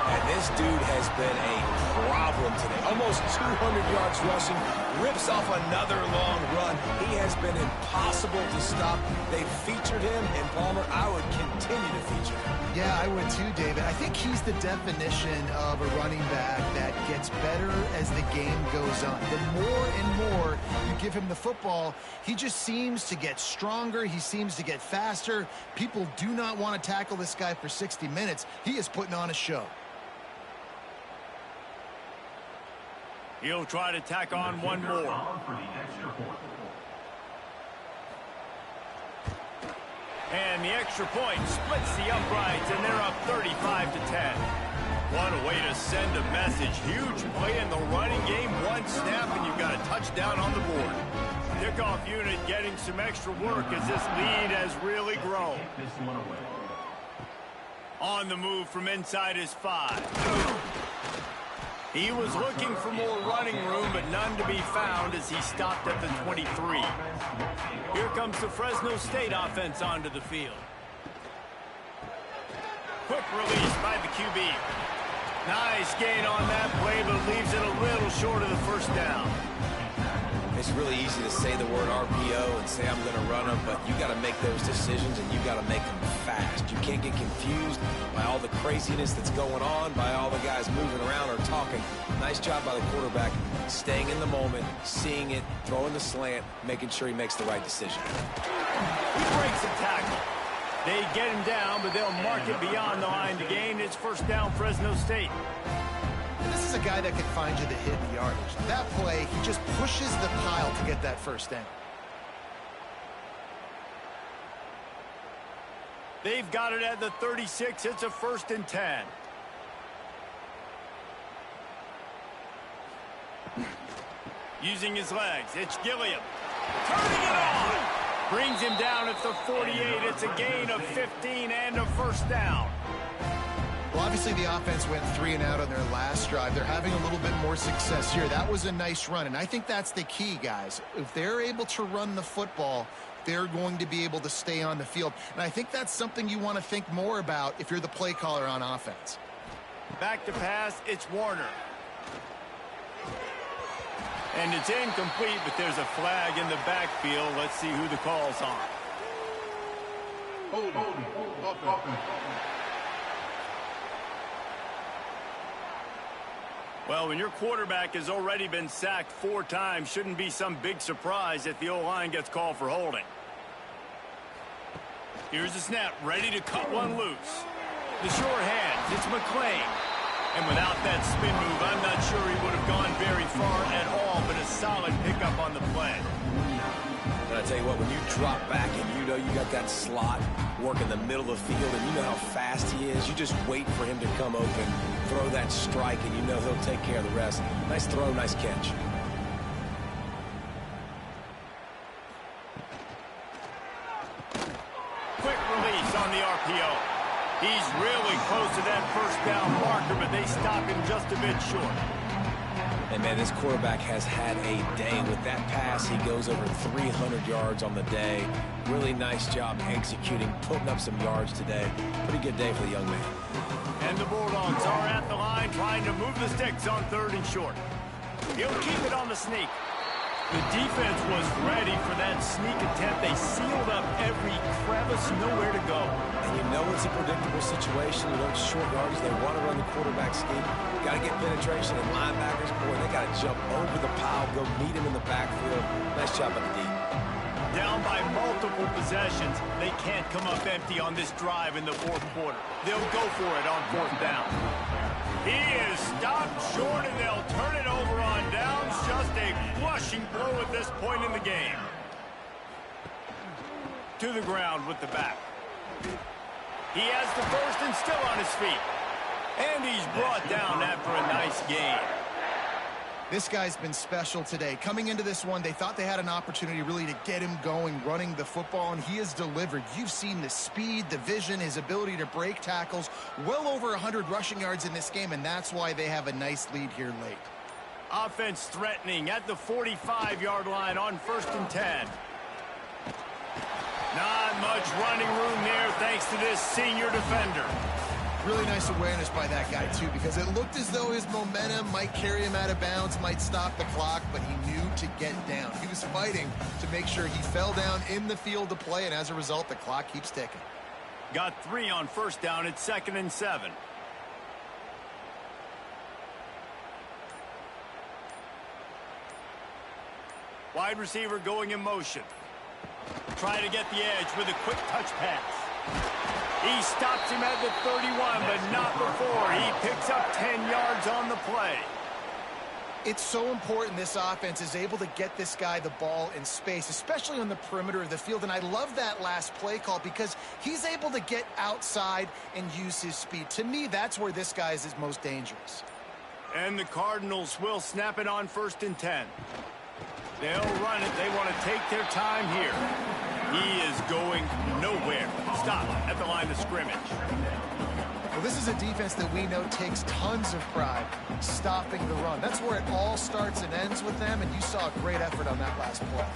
And this dude has been a problem today. Almost 200 yards rushing. Rips off another long run. He has been impossible to stop. They've featured him, and Palmer, I would continue to feature him.
Yeah, I would too, David. I think he's the definition of a running back that gets better as the game goes on. The more and more you give him the football, he just seems to get stronger. He seems to get faster. People do not want to tackle this guy for 60 minutes. He is putting on a show.
He'll try to tack on one more. And the extra point splits the uprights, and they're up 35-10. What a way to send a message. Huge play in the running game. One snap, and you've got a touchdown on the board. Kickoff unit getting some extra work as this lead has really grown. On the move from inside his 5. He was looking for more running room, but none to be found as he stopped at the 23. Here comes the Fresno State offense onto the field. Quick release by the QB. Nice gain on that play, but leaves it a little short of the first down.
It's really easy to say the word RPO and say I'm going to run them, but you got to make those decisions and you got to make them fast. You can't get confused by all the craziness that's going on, by all the guys moving around or talking. Nice job by the quarterback, staying in the moment, seeing it, throwing the slant, making sure he makes the right decision.
He breaks a tackle. They get him down, but they'll mark it beyond the line to gain. It's first down, Fresno State.
And this is a guy that can find you the hidden yardage. That play, he just pushes the pile to get that first down.
They've got it at the 36. It's a 1st and 10. Using his legs, it's Gilliam. Turning it on! Brings him down at the 48. It's a gain of 15 and a 1st down.
Well, obviously the offense went 3 and out on their last drive. They're having a little bit more success here. That was a nice run, and I think that's the key, guys. If they're able to run the football, they're going to be able to stay on the field. And I think that's something you want to think more about if you're the play caller on offense.
Back to pass, it's Warner. And it's incomplete, but there's a flag in the backfield. Let's see who the call's on. Well, when your quarterback has already been sacked 4 times, shouldn't be some big surprise if the O-line gets called for holding. Here's the snap, ready to cut one loose. The short hands, it's McClain. And without that spin move, I'm not sure he would have gone very far at all, but a solid pickup on the play.
And I tell you what, when you drop back and you know you got that slot work in the middle of the field and you know how fast he is, you just wait for him to come open, throw that strike, and you know he'll take care of the rest. Nice throw, nice catch.
Quick release on the RPO. He's really close to that 1st down marker, but they stop him just a bit short.
And, man, this quarterback has had a day. With that pass, he goes over 300 yards on the day. Really nice job executing, putting up some yards today. Pretty good day for the young man.
And the Bulldogs are at the line trying to move the sticks on 3rd and short. He'll keep it on the sneak. The defense was ready for that sneak attempt. They sealed up every crevice, nowhere to go.
And you know it's a predictable situation. You know it's short yardage. They want to run the quarterback scheme. Got to get penetration. And linebackers, boy, they got to jump over the pile, go meet him in the backfield. Nice job on the D.
Down by multiple possessions. They can't come up empty on this drive in the 4th quarter. They'll go for it on 4th down. He is stopped short, and they'll turn it over on downs. Just a crushing blow at this point in the game. To the ground with the back. He has the 1st and still on his feet. And he's brought down after a nice gain.
This guy's been special today. Coming into this one, they thought they had an opportunity really to get him going, running the football, and he has delivered. You've seen the speed, the vision, his ability to break tackles. Well over 100 rushing yards in this game, and that's why they have a nice lead here late.
Offense threatening at the 45-yard line on 1st and 10. Not much running room there thanks to this senior defender.
Really nice awareness by that guy, too, because it looked as though his momentum might carry him out of bounds, might stop the clock, but he knew to get down. He was fighting to make sure he fell down in the field to play, and as a result, the clock keeps ticking.
Got 3 on 1st down. It's 2nd and 7. Wide receiver going in motion. Try to get the edge with a quick touch pass. He stops him at the 31, but not before. He picks up 10 yards on the play.
It's so important this offense is able to get this guy the ball in space, especially on the perimeter of the field. And I love that last play call because he's able to get outside and use his speed. To me, that's where this guy is his most dangerous.
And the Cardinals will snap it on 1st and 10. They'll run it. They want to take their time here. He is going nowhere. Stop at the line of scrimmage.
Well, this is a defense that we know takes tons of pride stopping the run. That's where it all starts and ends with them, and you saw a great effort on that last play.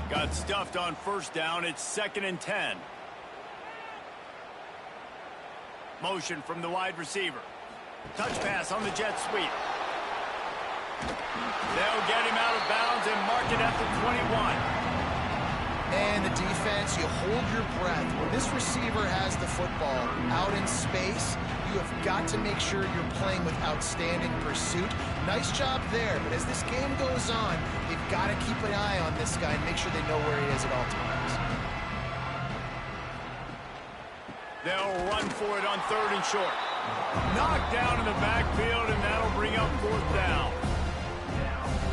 Got stuffed on 1st down. It's 2nd and 10. Motion from the wide receiver. Touch pass on the jet sweep. They'll get him out of bounds and mark it at the 21.
And the defense, you hold your breath. When this receiver has the football out in space, you have got to make sure you're playing with outstanding pursuit. Nice job there, but as this game goes on, they've got to keep an eye on this guy and make sure they know where he is at all times.
They'll run for it on 3rd and short. Knocked down in the backfield, and that'll bring up 4th down.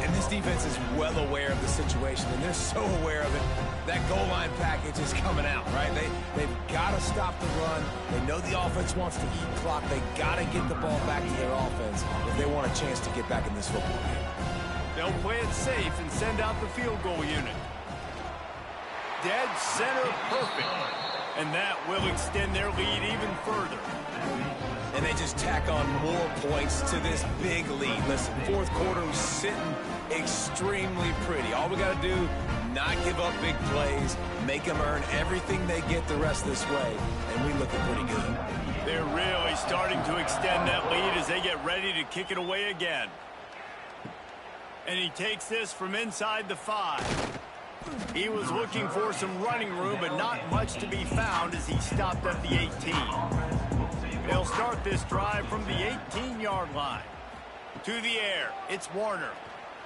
And this defense is well aware of the situation, and they're so aware of it. That goal line package is coming out, right? They've got to stop the run. They know the offense wants to eat clock. They got to get the ball back to their offense if they want a chance to get back in this football game.
They'll play it safe and send out the field goal unit. Dead center perfect. And that will extend their lead even further.
And they just tack on more points to this big lead. Listen, fourth quarter was sitting extremely pretty. All we got to do, not give up big plays, make them earn everything they get the rest of this way, and we looking pretty good.
They're really starting to extend that lead as they get ready to kick it away again. And he takes this from inside the 5. He was looking for some running room, but not much to be found as he stopped at the 18. They'll start this drive from the 18-yard line. To the air, it's Warner.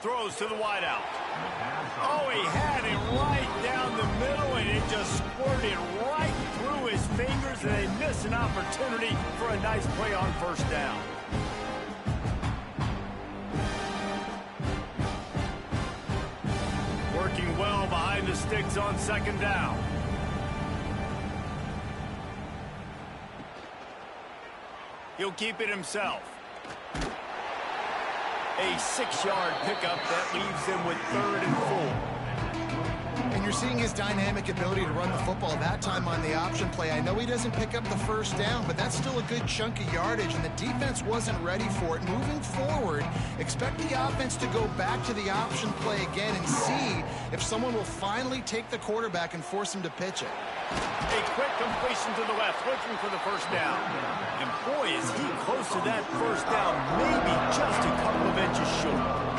Throws to the wideout. Oh, he had it right down the middle, and it just squirted right through his fingers, and they miss an opportunity for a nice play on first down. Working well behind the sticks on second down. He'll keep it himself. A 6-yard pickup that leaves them with 3rd and 4.
And you're seeing his dynamic ability to run the football, that time on the option play. I know he doesn't pick up the first down, but that's still a good chunk of yardage, and the defense wasn't ready for it. Moving forward, expect the offense to go back to the option play again and see if someone will finally take the quarterback and force him to pitch it.
A quick completion to the left, looking for the first down. And boy, is he close to that first down, maybe just a couple of inches short.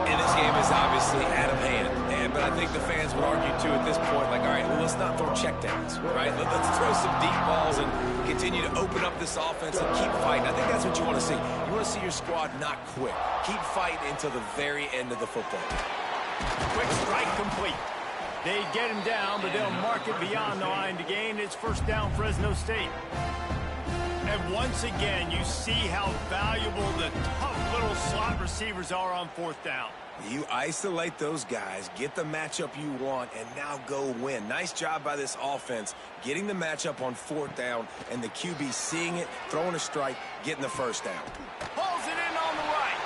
And this game is obviously out of hand. But I think the fans would argue, too, at this point, like, all right, well, let's not throw checkdowns, right? Let's throw some deep balls and continue to open up this offense and keep fighting. I think that's what you want to see. You want to see your squad not quit. Keep fighting until the very end of the football game.
Quick strike complete. They get him down, but they'll mark it beyond the line to gain. It's first down, Fresno State. And once again, you see how valuable the tough little slot receivers are on fourth down.
You isolate those guys, get the matchup you want, and now go win. Nice job by this offense, getting the matchup on fourth down, and the QB seeing it, throwing a strike, getting the first down.
Pulls it in on the right.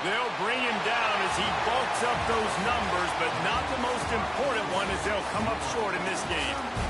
They'll bring him down as he bulks up those numbers, but not the most important one as they'll come up short in this game.